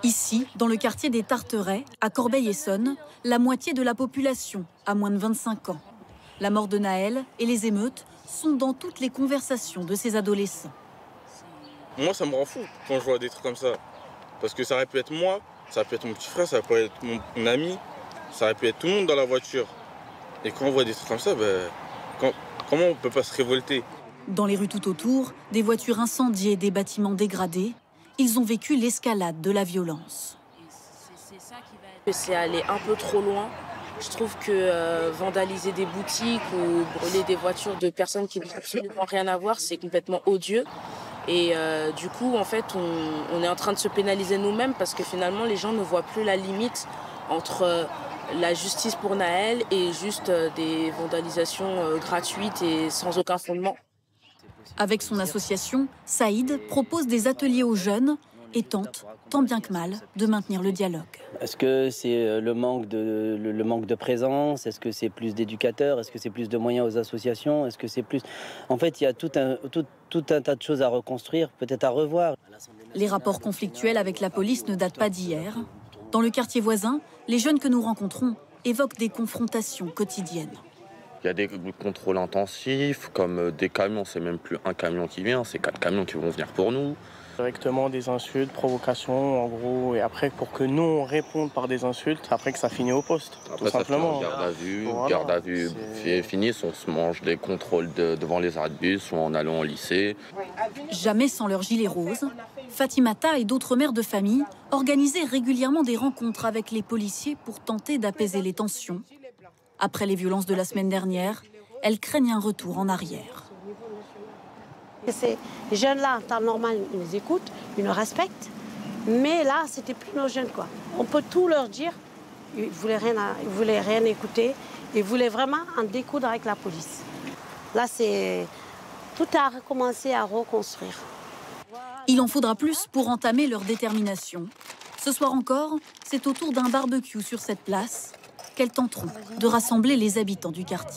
Ici, dans le quartier des Tarterets, à Corbeil-Essonnes, la moitié de la population a moins de 25 ans. La mort de Naël et les émeutes sont dans toutes les conversations de ces adolescents. Moi, ça me rend fou quand je vois des trucs comme ça. Parce que ça aurait pu être moi, ça aurait pu être mon petit frère, ça aurait pu être mon ami, ça aurait pu être tout le monde dans la voiture. Et quand on voit des trucs comme ça, comment on peut pas se révolter? Dans les rues tout autour, des voitures incendiées, des bâtiments dégradés, ils ont vécu l'escalade de la violence. C'est aller un peu trop loin. Je trouve que vandaliser des boutiques ou brûler des voitures de personnes qui n'ont absolument rien à voir, c'est complètement odieux. Et du coup, en fait, on est en train de se pénaliser nous-mêmes parce que finalement, les gens ne voient plus la limite entre la justice pour Naël et juste des vandalisations gratuites et sans aucun fondement. Avec son association, Saïd propose des ateliers aux jeunes et tente, tant bien que mal, de maintenir le dialogue. Est-ce que c'est le manque de présence? Est-ce que c'est plus d'éducateurs? Est-ce que c'est plus de moyens aux associations? Est-ce que c'est plus... En fait, il y a tout un tas de choses à reconstruire, peut-être à revoir. Les rapports conflictuels avec la police ne datent pas d'hier. Dans le quartier voisin, les jeunes que nous rencontrons évoquent des confrontations quotidiennes. Il y a des contrôles intensifs, comme des camions, c'est même plus un camion qui vient, c'est 4 camions qui vont venir pour nous. Directement des insultes, provocations, en gros, et après pour que nous on réponde par des insultes, après que ça finit au poste, après, tout simplement. Garde à vue finie, on se mange des contrôles devant les arrêts de bus ou en allant au lycée. Jamais sans leur gilet rose, Fatimata et d'autres mères de famille organisaient régulièrement des rencontres avec les policiers pour tenter d'apaiser les tensions. Après les violences de la semaine dernière, elles craignent un retour en arrière. Ces jeunes-là, en temps normal, ils nous écoutent, ils nous respectent. Mais là, c'était plus nos jeunes, quoi. On peut tout leur dire. Ils ne voulaient rien écouter. Ils voulaient vraiment en découdre avec la police. Là, tout a recommencé à reconstruire. Il en faudra plus pour entamer leur détermination. Ce soir encore, c'est autour d'un barbecue sur cette place qu'elles tenteront de rassembler les habitants du quartier.